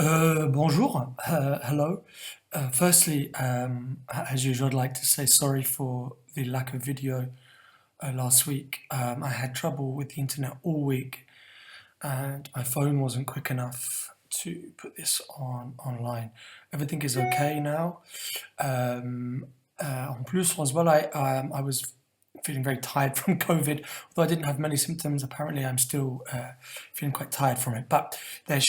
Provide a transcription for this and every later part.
Bonjour, hello. Firstly, as usual, I'd like to say sorry for the lack of video last week. I had trouble with the internet all week, and my phone wasn't quick enough to put this online. Everything is okay now. En plus, as well, I was feeling very tired from COVID. Although I didn't have many symptoms, apparently I'm still feeling quite tired from it. But there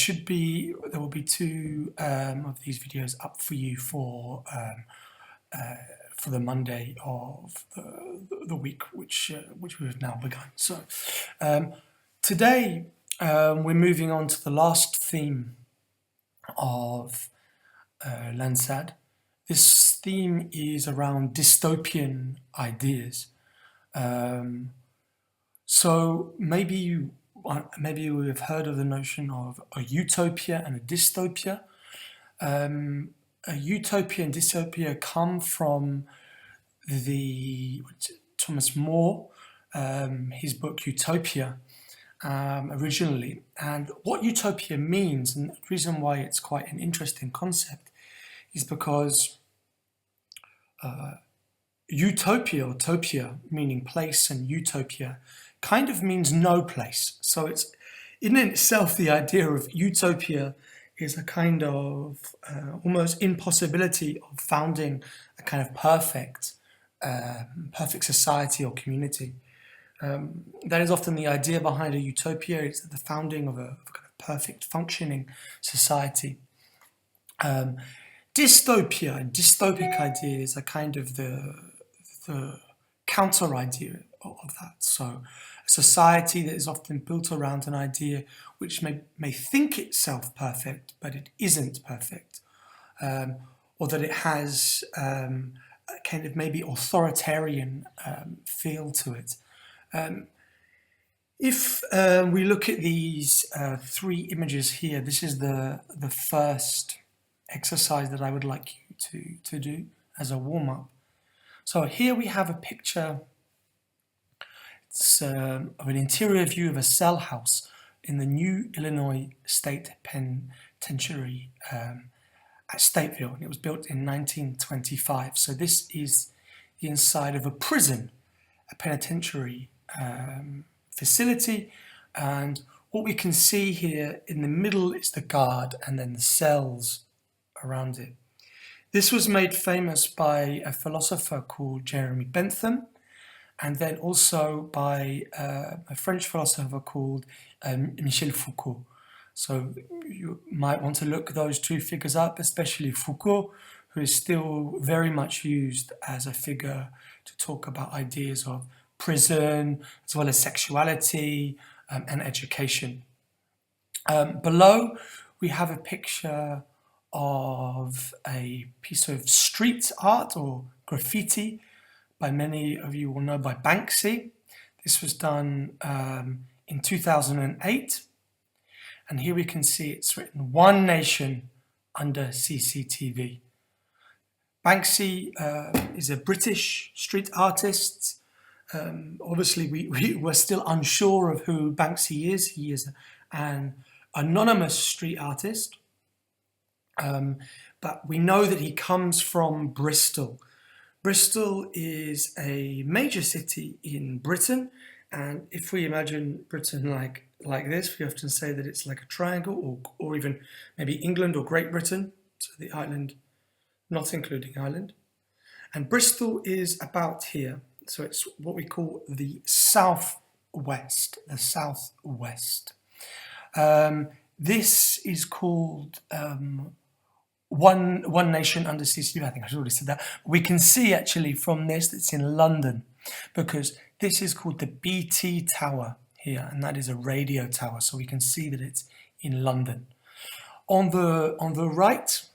will be two of these videos up for you for the Monday of the week, which we have now begun. So today we're moving on to the last theme of LANSAD. This theme is around dystopian ideas. So maybe you have heard of the notion of a utopia and a dystopia. A utopia and dystopia come from Thomas More, his book Utopia, originally. And what utopia means, and the reason why it's quite an interesting concept, is because utopia or topia, meaning place, and utopia kind of means no place. So it's in itself, the idea of utopia is a kind of almost impossibility of founding a kind of perfect society or community. That is often the idea behind a utopia. It's the founding of a kind of perfect functioning society. Dystopia and dystopic ideas are kind of the counter idea of that. So a society that is often built around an idea which may think itself perfect, but it isn't perfect, or that it has a kind of maybe authoritarian feel to it. If we look at these three images here, this is the first exercise that I would like you to do as a warm-up. So here we have a picture. It's of an interior view of a cell house in the New Illinois State Penitentiary at Stateville. It was built in 1925. So this is the inside of a prison, a penitentiary facility. And what we can see here in the middle is the guard and then the cells around it. This was made famous by a philosopher called Jeremy Bentham, and then also by a French philosopher called Michel Foucault. So you might want to look those two figures up, especially Foucault, who is still very much used as a figure to talk about ideas of prison, as well as sexuality and education. Below, we have a picture of a piece of street art or graffiti by many of you will know by Banksy. This was done in 2008. And here we can see it's written "One Nation under CCTV." Banksy is a British street artist. Obviously, we're still unsure of who Banksy is. He is an anonymous street artist. But we know that he comes from Bristol. Bristol is a major city in Britain, and if we imagine Britain like this, we often say that it's like a triangle, or even maybe England or Great Britain, so the island, not including Ireland. And Bristol is about here, so it's what we call the southwest, This is called One Nation under CCTV. I think I've already said that. We can see actually from this that it's in London, because this is called the BT Tower here, and that is a radio tower. So we can see that it's in London. On the right,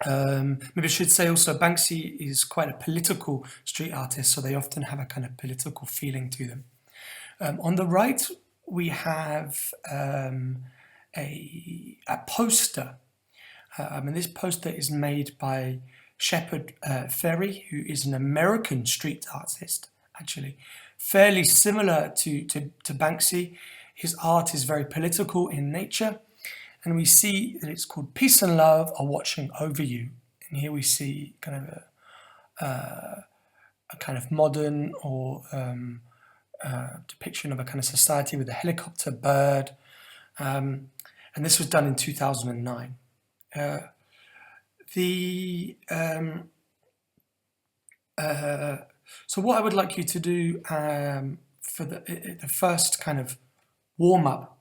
maybe I should say also Banksy is quite a political street artist, so they often have a kind of political feeling to them. On the right, we have a poster. And this poster is made by Shepard Fairey, who is an American street artist, actually. Fairly similar to Banksy. His art is very political in nature, and we see that it's called Peace and Love Are Watching Over You. And here we see kind of a kind of modern or depiction of a kind of society with a helicopter bird. And this was done in 2009. So what I would like you to do for the first kind of warm-up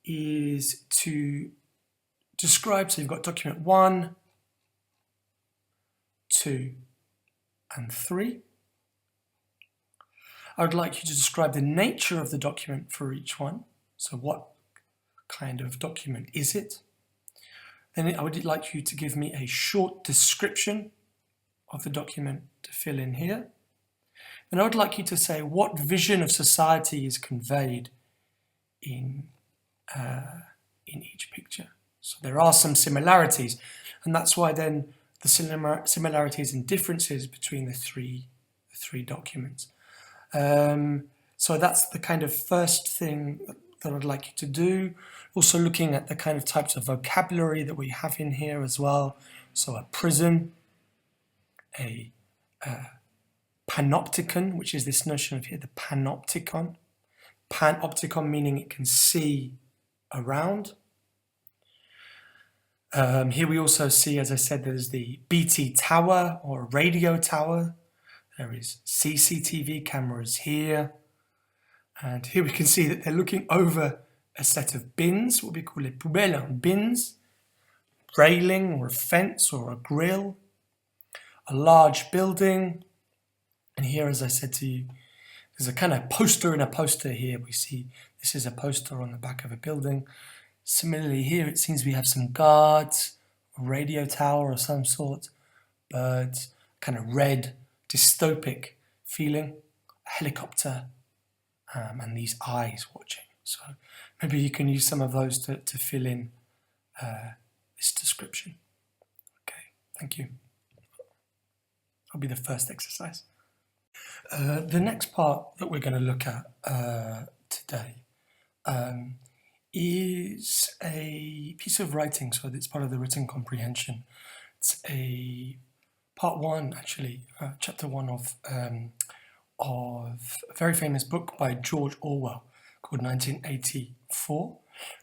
is to describe, so you've got document 1, 2, and 3. I would like you to describe the nature of the document for each one. So what kind of document is it? Then I would like you to give me a short description of the document to fill in here. And I would like you to say what vision of society is conveyed in each picture. So there are some similarities, and that's why then the similarities and differences between the three documents. So that's the kind of first thing that I'd like you to do. Also looking at the kind of types of vocabulary that we have in here as well. So a prism, a panopticon, which is this notion of here, the panopticon. Panopticon meaning it can see around. Here we also see, as I said, there's the BT tower or radio tower. There is CCTV cameras here. And here we can see that they're looking over a set of bins, what we call les poubelles, bins, railing or a fence or a grill, a large building. And here, as I said to you, there's a kind of poster in a poster here. We see this is a poster on the back of a building. Similarly here, it seems we have some guards, a radio tower of some sort, birds, kind of red, dystopic feeling, a helicopter, and these eyes watching. So maybe you can use some of those to fill in this description. Okay, thank you. That'll be the first exercise. The next part that we're going to look at today is a piece of writing, so it's part of the written comprehension. It's a part 1, actually, chapter 1 of a very famous book by George Orwell called 1984.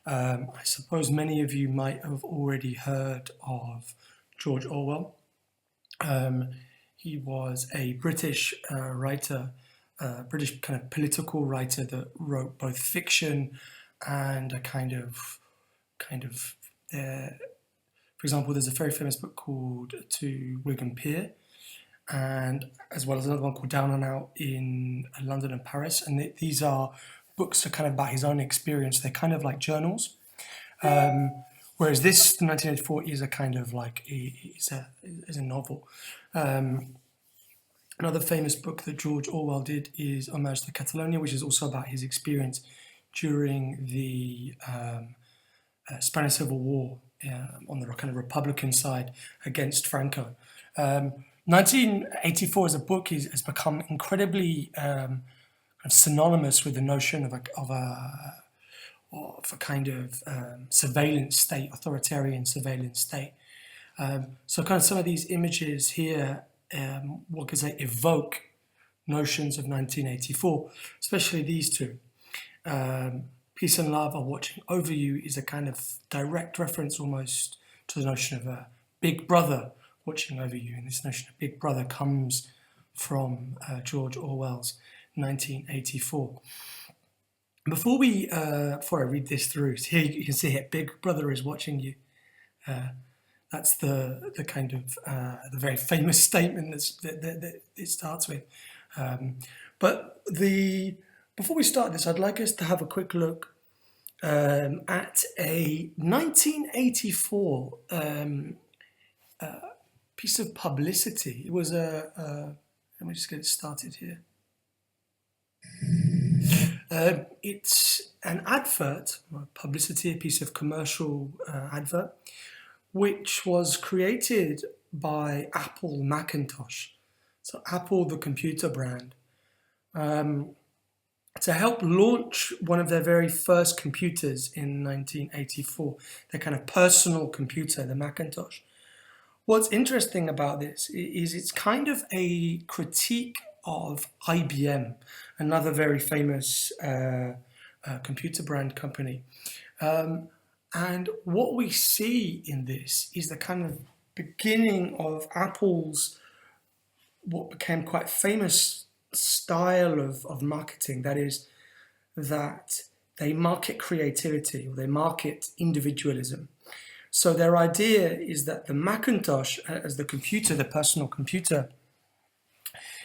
I suppose many of you might have already heard of George Orwell. He was a British writer, British kind of political writer that wrote both fiction and a kind of for example, there's a very famous book called To Wigan Pier, and as well as another one called Down and Out in London and Paris. And these are books that are kind of about his own experience. They're kind of like journals. Whereas this, 1984, is a kind of like, is a novel. Another famous book that George Orwell did is Homage to Catalonia, which is also about his experience during the Spanish Civil War on the kind of Republican side against Franco. 1984 as a book has become incredibly synonymous with the notion of a kind of surveillance state, authoritarian surveillance state. So kind of some of these images here, what could I say, evoke notions of 1984, especially these two. Peace and Love Are Watching Over You is a kind of direct reference almost to the notion of a big brother watching over you. And this notion of big brother comes from George Orwell's 1984. Before I read this through, so here you can see it, big brother is watching you. That's the kind of the very famous statement that it starts with. But before we start this, I'd like us to have a quick look at a 1984 piece of publicity. It was let me just get it started here. It's an advert, publicity, a piece of commercial advert, which was created by Apple Macintosh. So Apple, the computer brand. to help launch one of their very first computers in 1984, their kind of personal computer, the Macintosh. What's interesting about this is it's kind of a critique of IBM, another very famous computer brand company. And what we see in this is the kind of beginning of Apple's what became quite famous style of marketing. That is, that they market creativity or they market individualism. So their idea is that the Macintosh as the computer, the personal computer,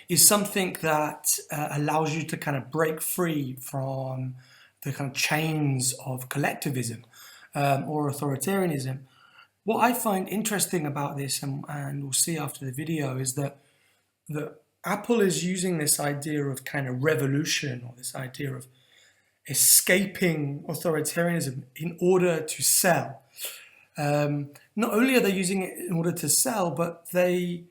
is something that allows you to kind of break free from the kind of chains of collectivism or authoritarianism. What I find interesting about this, and we'll see after the video, is that Apple is using this idea of kind of revolution or this idea of escaping authoritarianism in order to sell. Not only are they using it in order to sell, but they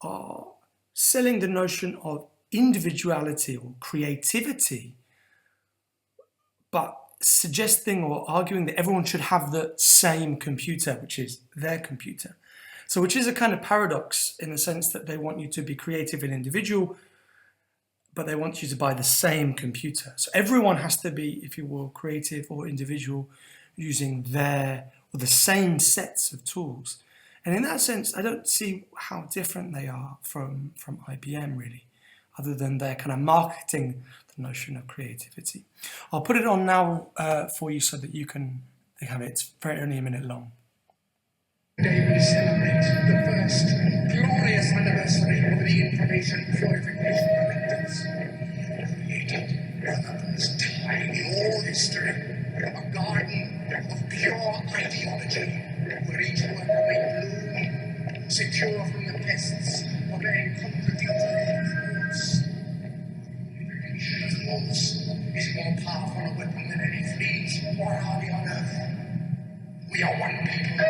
are selling the notion of individuality or creativity, but suggesting or arguing that everyone should have the same computer, which is their computer. So which is a kind of paradox in the sense that they want you to be creative and individual, but they want you to buy the same computer. So everyone has to be, if you will, creative or individual using their or the same sets of tools. And in that sense, I don't see how different they are from IBM really, other than they're kind of marketing the notion of creativity. I'll put it on now for you so that you can have it. It's only a minute long. Today we celebrate the first glorious anniversary of the Information Purification Directives, created for the first time in all history, a garden of pure ideology, where each worker may bloom, secure from the pests of their contradictory thoughts. Unification of thoughts is more powerful a weapon than any fleet or army on earth. We are one people.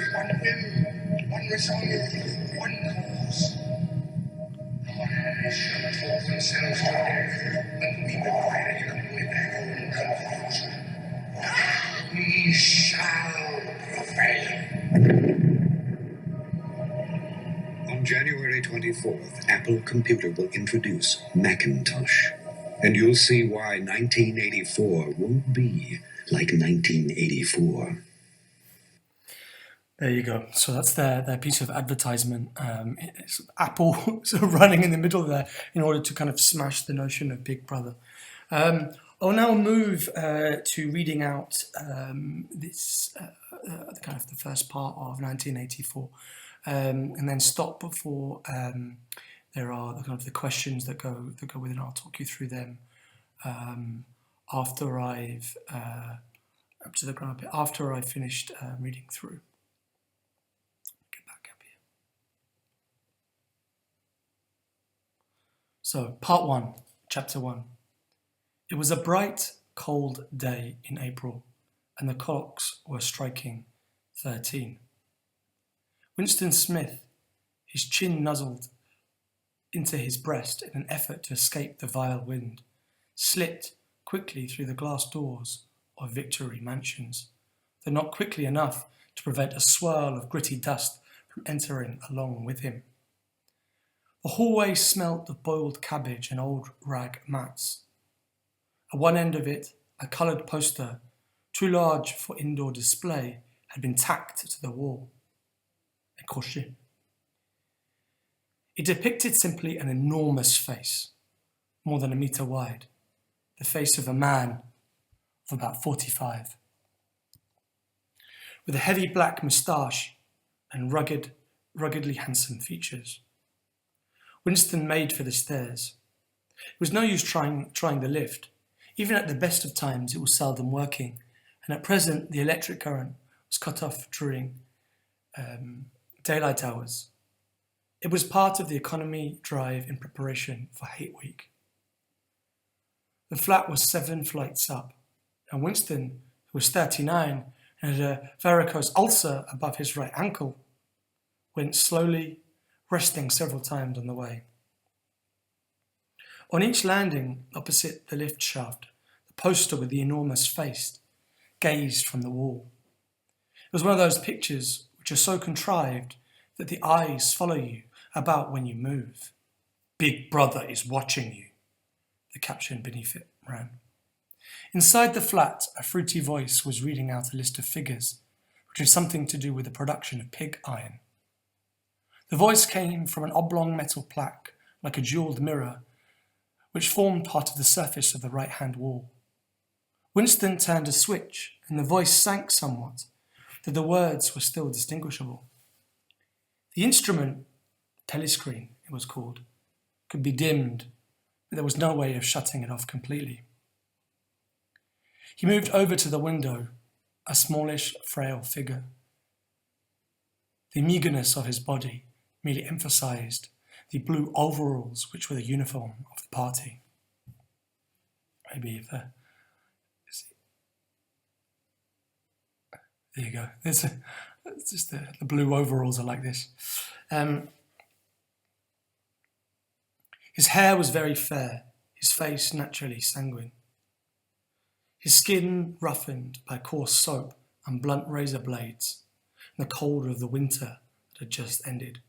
With one will, one resolve, one cause. Our enemies shall talk themselves to death, and we will bury them with their own confusion. We shall prevail. On January 24th, Apple Computer will introduce Macintosh. And you'll see why 1984 won't be like 1984. There you go. So that's their piece of advertisement. It's Apple sort of running in the middle there in order to kind of smash the notion of Big Brother. I'll now move to reading out this kind of the first part of 1984, and then stop before there are the kind of the questions that go with it. And I'll talk you through them after I've up to the ground bit after I've finished reading through. So, part 1, chapter 1. It was a bright, cold day in April, and the clocks were striking 13. Winston Smith, his chin nuzzled into his breast in an effort to escape the vile wind, slipped quickly through the glass doors of Victory Mansions, though not quickly enough to prevent a swirl of gritty dust from entering along with him. The hallway smelt of boiled cabbage and old rag mats. At one end of it, a coloured poster, too large for indoor display, had been tacked to the wall. Accroché. It depicted simply an enormous face, more than a metre wide, the face of a man of about 45, with a heavy black moustache and ruggedly handsome features. Winston made for the stairs. It was no use trying the lift. Even at the best of times, it was seldom working, and at present the electric current was cut off during daylight hours. It was part of the economy drive in preparation for Hate Week. The flat was 7 flights up, and Winston, who was 39 and had a varicose ulcer above his right ankle, went slowly, resting several times on the way. On each landing opposite the lift shaft, the poster with the enormous face gazed from the wall. It was one of those pictures which are so contrived that the eyes follow you about when you move. Big Brother is watching you, the caption beneath it ran. Inside the flat, a fruity voice was reading out a list of figures, which had something to do with the production of pig iron. The voice came from an oblong metal plaque, like a jewelled mirror, which formed part of the surface of the right-hand wall. Winston turned a switch, and the voice sank somewhat, though the words were still distinguishable. The instrument, telescreen it was called, could be dimmed, but there was no way of shutting it off completely. He moved over to the window, a smallish, frail figure. The meagreness of his body merely emphasized the blue overalls which were the uniform of the party. Maybe if there you go. It's just the blue overalls are like this. His hair was very fair, his face naturally sanguine. His skin roughened by coarse soap and blunt razor blades in the cold of the winter that had just ended.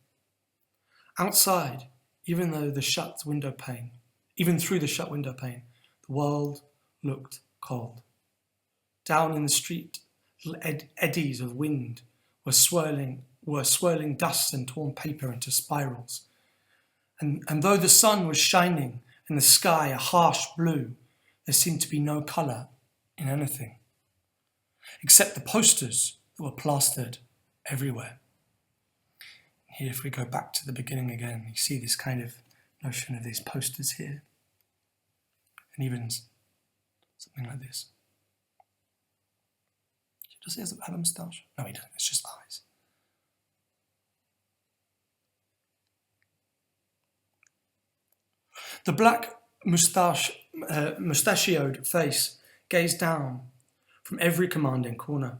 Outside, even through the shut window pane, the world looked cold. Down in the street, little eddies of wind were swirling dust and torn paper into spirals. And though the sun was shining and the sky a harsh blue, there seemed to be no colour in anything, except the posters that were plastered everywhere. Here, if we go back to the beginning again, you see this kind of notion of these posters here, and even something like this. Does he have a moustache? No, he doesn't. It's just eyes. The black mustachioed face gazed down from every commanding corner.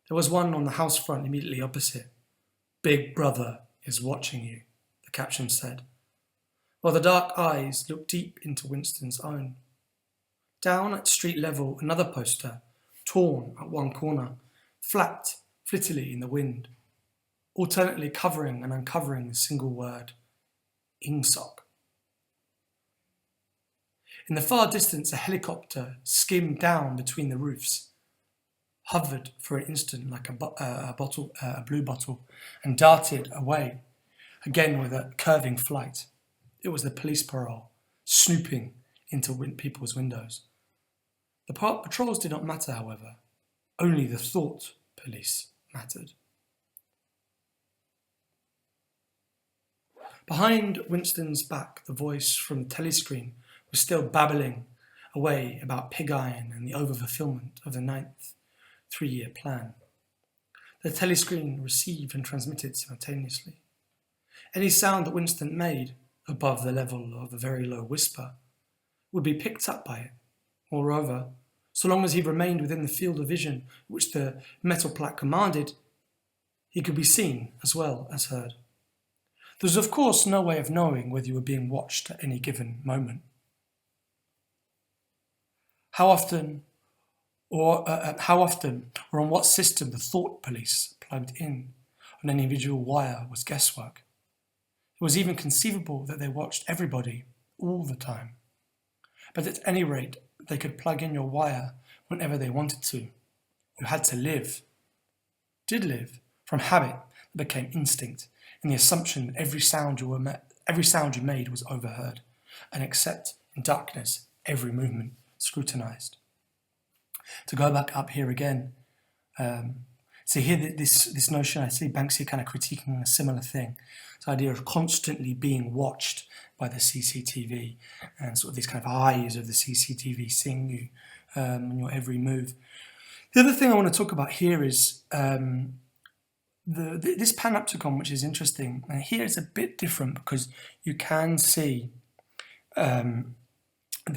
There was one on the house front immediately opposite. Big Brother is watching you, the caption said, while the dark eyes looked deep into Winston's own. Down at street level, another poster, torn at one corner, flapped flittily in the wind, alternately covering and uncovering the single word, Ingsoc. In the far distance, a helicopter skimmed down between the roofs, hovered for an instant like a blue bottle, and darted away, again with a curving flight. It was the police parole, snooping into people's windows. The patrols did not matter, however. Only the thought police mattered. Behind Winston's back, the voice from the telescreen was still babbling away about pig iron and the over-fulfillment of the 9th three-year plan. The telescreen received and transmitted simultaneously. Any sound that Winston made, above the level of a very low whisper, would be picked up by it. Moreover, so long as he remained within the field of vision which the metal plaque commanded, he could be seen as well as heard. There was, of course, no way of knowing whether you were being watched at any given moment. How often or on what system the thought police plugged in on any individual wire was guesswork. It was even conceivable that they watched everybody all the time. But at any rate, they could plug in your wire whenever they wanted to. You had to live, did live, from habit that became instinct, and the assumption that every sound you made was overheard, and except in darkness, every movement scrutinized. To go back up here again, so here this notion, I see Banksy kind of critiquing a similar thing. This idea of constantly being watched by the CCTV and sort of these kind of eyes of the CCTV seeing you on your every move. The other thing I want to talk about here is this panopticon, which is interesting. And here it's a bit different because you can see the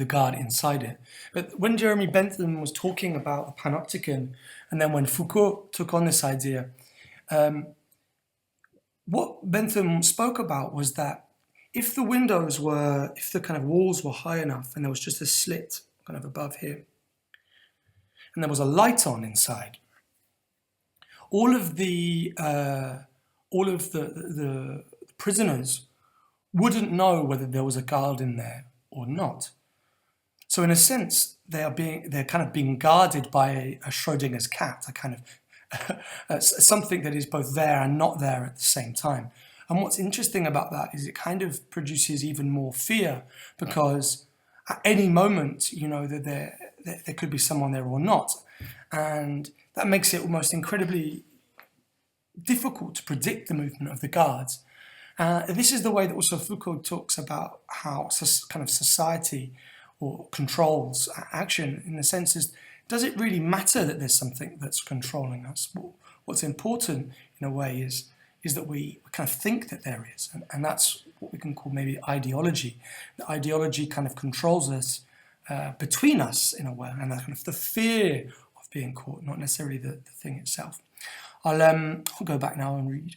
guard inside it. But when Jeremy Bentham was talking about the panopticon, and then when Foucault took on this idea, what Bentham spoke about was that if the kind of walls were high enough and there was just a slit kind of above here, and there was a light on inside, all of the prisoners wouldn't know whether there was a guard in there or not. So in a sense, they're kind of being guarded by a Schrodinger's cat, a kind of something that is both there and not there at the same time. And what's interesting about that is it kind of produces even more fear, because at any moment, you know, that there could be someone there or not. And that makes it almost incredibly difficult to predict the movement of the guards. This is the way that also Foucault talks about how kind of society or controls action, in the sense is, does it really matter that there's something that's controlling us? What's important in a way is that we kind of think that there is, and that's what we can call maybe ideology. The ideology kind of controls us between us in a way, and that kind of the fear of being caught, not necessarily the thing itself. I'll go back now and read.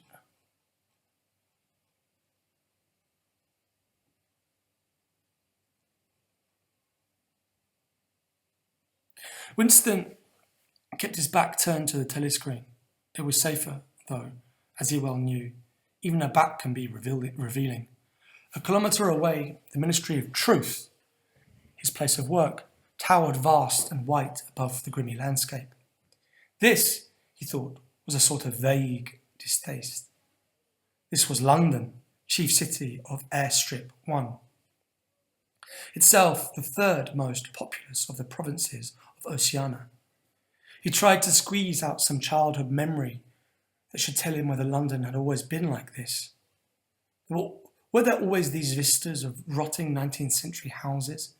Winston kept his back turned to the telescreen. It was safer, though, as he well knew. Even a back can be revealing. A kilometre away, the Ministry of Truth, his place of work, towered vast and white above the grimy landscape. This, he thought, was a sort of vague distaste. This was London, chief city of Airstrip 1. Itself the third most populous of the provinces of Oceania. He tried to squeeze out some childhood memory that should tell him whether London had always been like this. Were there always these vistas of rotting 19th century houses,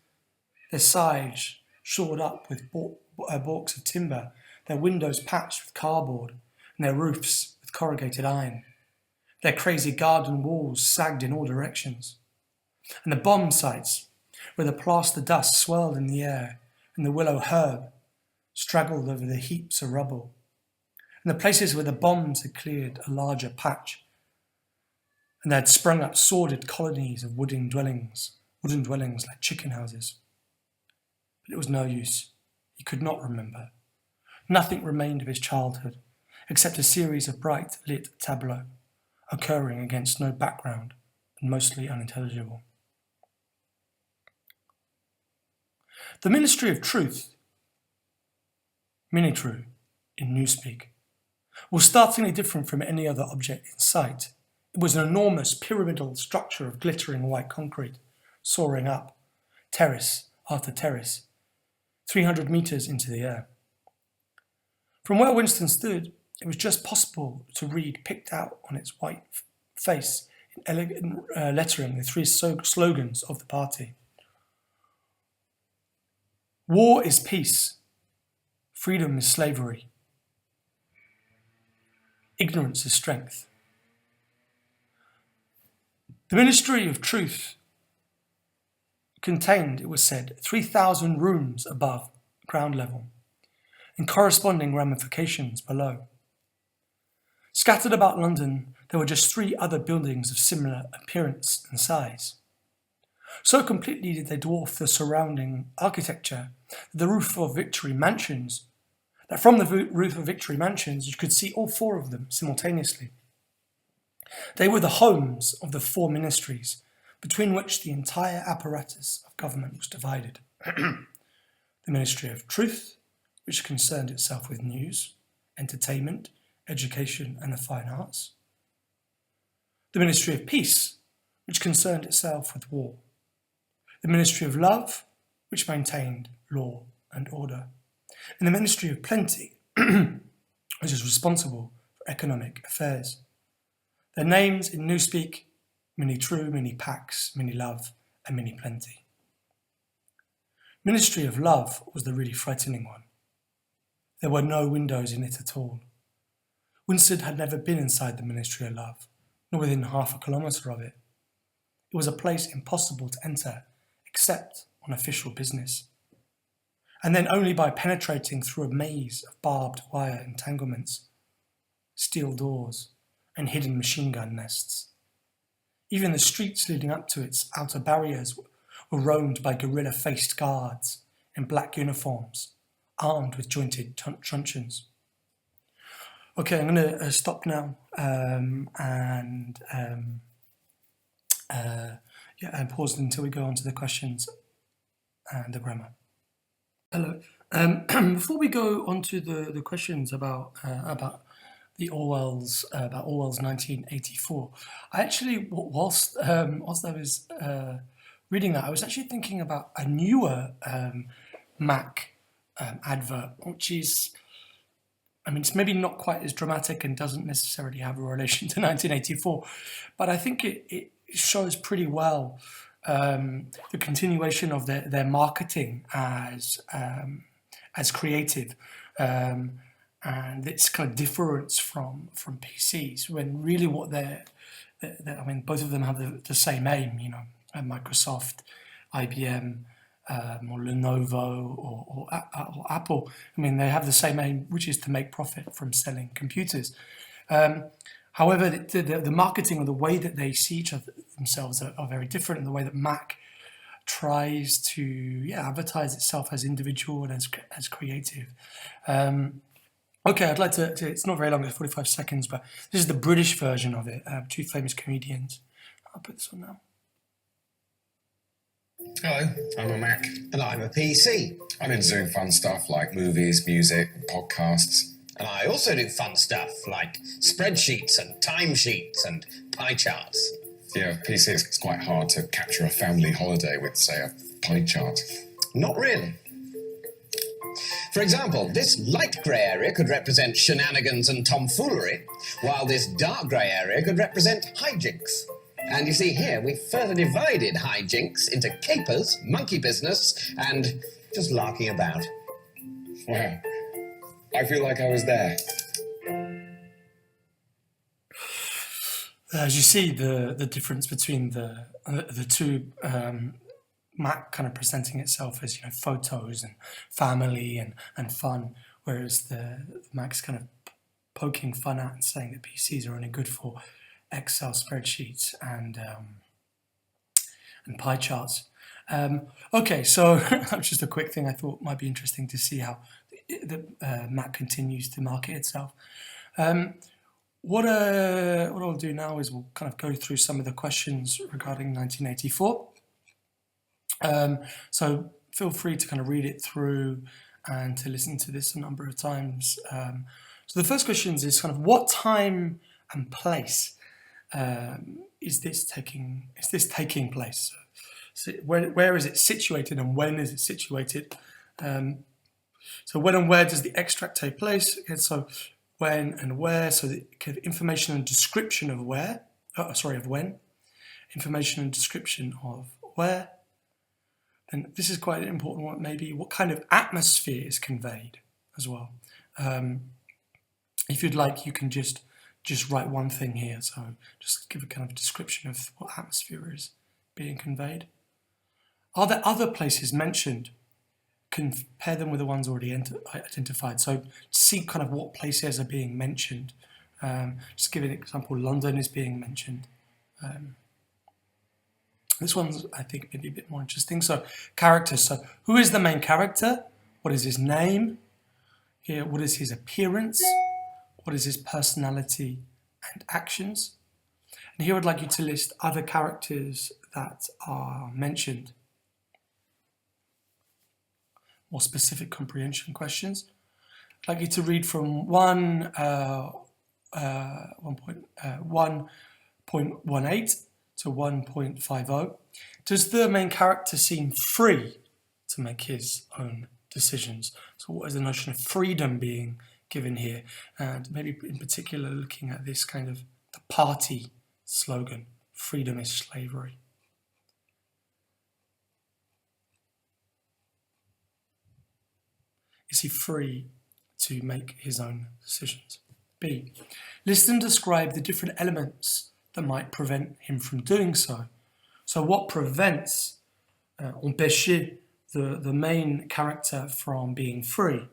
their sides shored up with baulks of timber, their windows patched with cardboard, and their roofs with corrugated iron, their crazy garden walls sagged in all directions, and the bomb sites where the plaster dust swirled in the air and the willow herb straggled over the heaps of rubble, and the places where the bombs had cleared a larger patch, and there had sprung up sordid colonies of wooden dwellings like chicken houses. But it was no use. He could not remember. Nothing remained of his childhood, except a series of bright lit tableaux, occurring against no background and mostly unintelligible. The Ministry of Truth, Minitru in Newspeak, was startlingly different from any other object in sight. It was an enormous pyramidal structure of glittering white concrete, soaring up, terrace after terrace, 300 metres into the air. From where Winston stood, it was just possible to read picked out on its white face in elegant lettering the three slogans of the party. War is peace. Freedom is slavery. Ignorance is strength. The Ministry of Truth contained, it was said, 3,000 rooms above ground level and corresponding ramifications below. Scattered about London, there were just 3 other buildings of similar appearance and size. So completely did they dwarf the surrounding architecture that from the roof of Victory Mansions you could see all 4 of them simultaneously. They were the homes of the 4 ministries, between which the entire apparatus of government was divided. The Ministry of Truth, which concerned itself with news, entertainment, education and the fine arts. The Ministry of Peace, which concerned itself with war. The Ministry of Love, which maintained law and order. And the Ministry of Plenty, which is responsible for economic affairs. Their names in Newspeak, Minitru, Mini-Pax, Mini-Love and Mini-Plenty. Ministry of Love was the really frightening one. There were no windows in it at all. Winston had never been inside the Ministry of Love, nor within half a kilometre of it. It was a place impossible to enter, except on official business, and then only by penetrating through a maze of barbed wire entanglements, steel doors, and hidden machine gun nests. Even the streets leading up to its outer barriers were roamed by gorilla-faced guards in black uniforms, armed with jointed truncheons. Okay, I'm going to stop now and pause until we go on to the questions and the grammar. Hello. Before we go on to the questions about the Orwell's 1984, I actually, whilst I was reading that, I was actually thinking about a newer Mac advert, which is, I mean, it's maybe not quite as dramatic and doesn't necessarily have a relation to 1984, but I think it shows pretty well the continuation of their marketing as creative, and its kind of difference from PCs, when really what they're I mean, both of them have the same aim, you know, Microsoft, IBM, or Lenovo, or Apple. I mean, they have the same aim, which is to make profit from selling computers. However, the marketing or the way that they see each other themselves are very different, and the way that Mac tries to advertise itself as individual and as creative. Okay, I'd like to, it's not very long, it's 45 seconds, but this is the British version of it, two famous comedians. I'll put this on now. Hello, I'm a Mac. And I'm a PC. I'm into doing fun stuff like movies, music, podcasts. And I also do fun stuff like spreadsheets and timesheets and pie charts. Yeah, PC, it's quite hard to capture a family holiday with, say, a pie chart. Not really. For example, this light grey area could represent shenanigans and tomfoolery, while this dark grey area could represent hijinks. And you see here, we've further divided hijinks into capers, monkey business, and just larking about. Wow. I feel like I was there. As you see, the difference between the two, Mac kind of presenting itself as, you know, photos and family and fun, whereas the Mac's kind of poking fun at and saying that PCs are only good for Excel spreadsheets and pie charts. Okay, so that's just a quick thing I thought might be interesting to see how the Mac continues to market itself. What I'll do now is we'll kind of go through some of the questions regarding 1984. So feel free to kind of read it through and to listen to this a number of times. So the first question is kind of what time and place is this taking place? So where is it situated and when is it situated? So when and where does the extract take place? Okay, so when and where, so the kind of information and description of where, of when, information and description of where. And this is quite an important one, maybe what kind of atmosphere is conveyed as well. If you'd like, you can just write one thing here, so just give a kind of description of what atmosphere is being conveyed. Are there other places mentioned? Compare them with the ones already identified. So see kind of what places are being mentioned. Just give an example, London is being mentioned. This one's, I think, maybe a bit more interesting. So characters, so who is the main character? What is his name? Here, what is his appearance? What is his personality and actions? And here I'd like you to list other characters that are mentioned. More specific comprehension questions. I'd like you to read from 1.18 to 1.50. Does the main character seem free to make his own decisions? So what is the notion of freedom being given here? And maybe in particular looking at this kind of the party slogan, freedom is slavery. Is he free to make his own decisions? B, list and describe the different elements that might prevent him from doing so. So what prevents, empêcher, the main character from being free?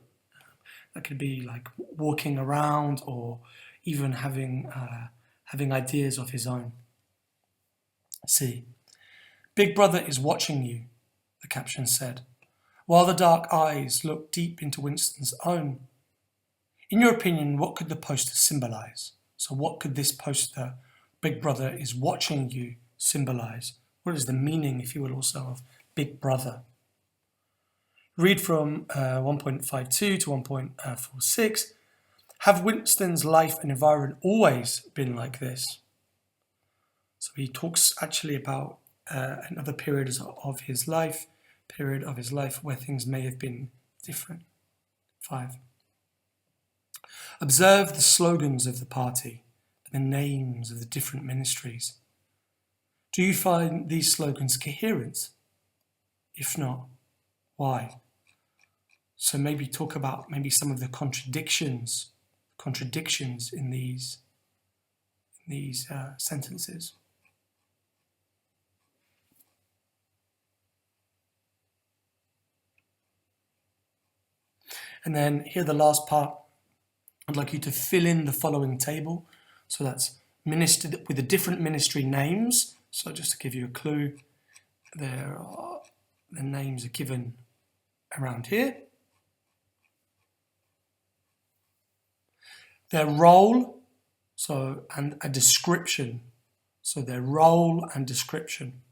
That could be like walking around or even having ideas of his own. See, Big Brother is watching you, the caption said, while the dark eyes looked deep into Winston's own. In your opinion, what could the poster symbolize? So what could this poster, Big Brother is watching you, symbolize? What is the meaning, if you will, also of Big Brother? Read from 1.52 to 1.46. Have Winston's life and environment always been like this? So he talks actually about another period of his life where things may have been different. 5. Observe the slogans of the party and the names of the different ministries. Do you find these slogans coherent? If not, why? So maybe talk about some of the contradictions in these sentences. And then here, the last part, I'd like you to fill in the following table. So that's minister with the different ministry names. So just to give you a clue, the names are given around here. Their role, and a description. So their role and description.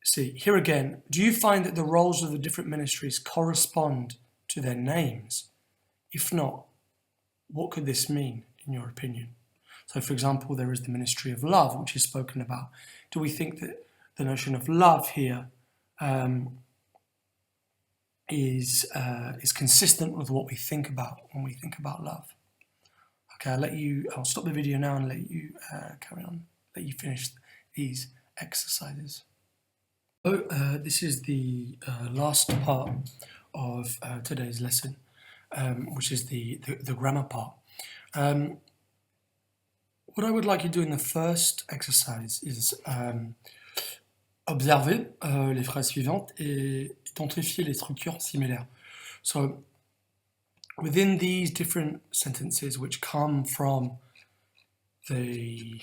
See, here again, do you find that the roles of the different ministries correspond to their names? If not, what could this mean, in your opinion? So, for example, there is the ministry of love, which is spoken about. Do we think that the notion of love here is consistent with what we think about when we think about love? Okay, I'll stop the video now and let you carry on, let you finish these exercises. So this is the last part of today's lesson, which is the grammar part. What I would like you to do in the first exercise is observer les phrases suivantes et identifier les structures similaires. So within these different sentences which come from the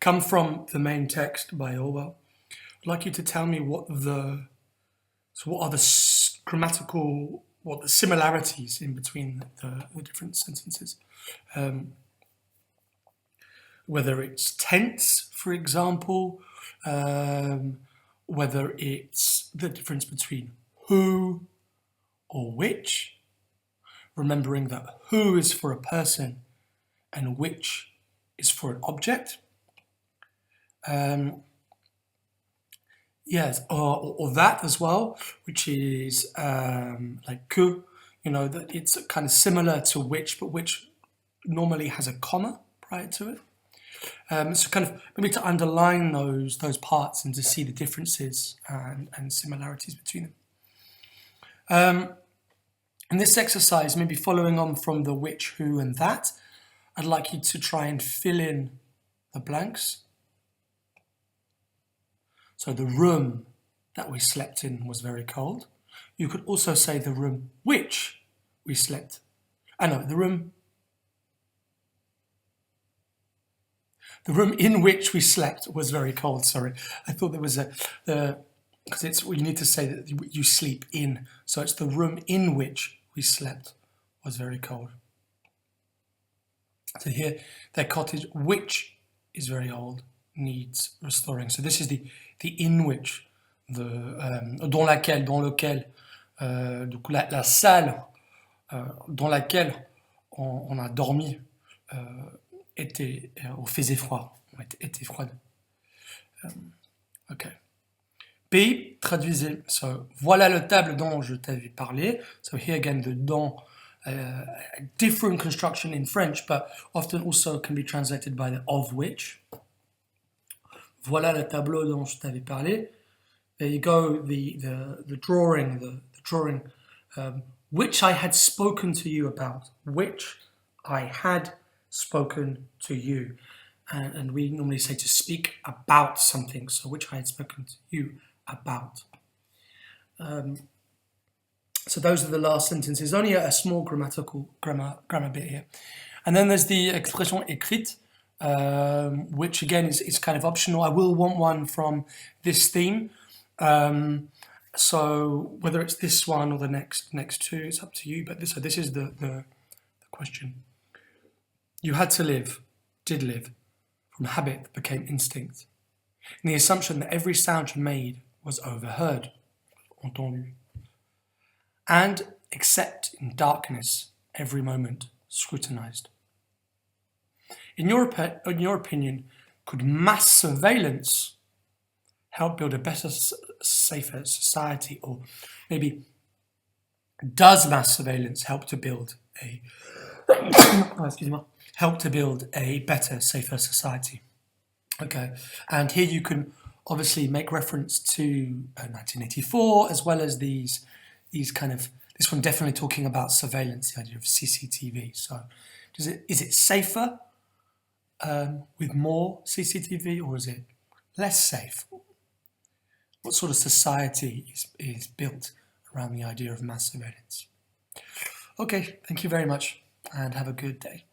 come from the main text by Orwell, I'd like you to tell me what the similarities in between the different sentences. Whether it's tense, for example, whether it's the difference between who or which, remembering that who is for a person and which is for an object. Yes, or that as well, which is like que, that it's kind of similar to which, but which normally has a comma prior to it. So kind of maybe to underline those parts and to see the differences and similarities between them. In this exercise, maybe following on from the which, who, and that, I'd like you to try and fill in the blanks. So the room that we slept in was very cold. You could also say the room which we slept. The room in which we slept was very cold. Sorry, I thought there was because you need to say that you sleep in. So it's the room in which we slept was very cold. So here, their cottage, which is very old, needs restoring. So this is the in which, dans laquelle, dans lequel, donc la salle dans laquelle on a dormi faisait froid, était froide. Ok. B, traduisez. So, voilà le table dont je t'avais parlé. So here again, the dont, a different construction in French, but often also can be translated by the of which. Voilà le tableau dont je t'avais parlé. There you go, the drawing, which I had spoken to you about. Which I had spoken to you. And we normally say to speak about something, so which I had spoken to you about. So those are the last sentences. Only a small grammar bit here. And then there's the expression écrite. which again is kind of optional. I will want one from this theme. So whether it's this one or the next two, it's up to you. But this is the question. You had to live, did live, from habit that became instinct, and the assumption that every sound you made was overheard, entendu, and except in darkness, every moment scrutinized. In your opinion, could mass surveillance help build a better, safer society, or maybe does mass surveillance help to build a help to build a better, safer society? Okay, and here you can obviously make reference to 1984 as well as these kind of, this one definitely talking about surveillance, the idea of CCTV. So, is it safer with more CCTV, or is it less safe? What sort of society is built around the idea of mass surveillance? Okay, thank you very much and have a good day.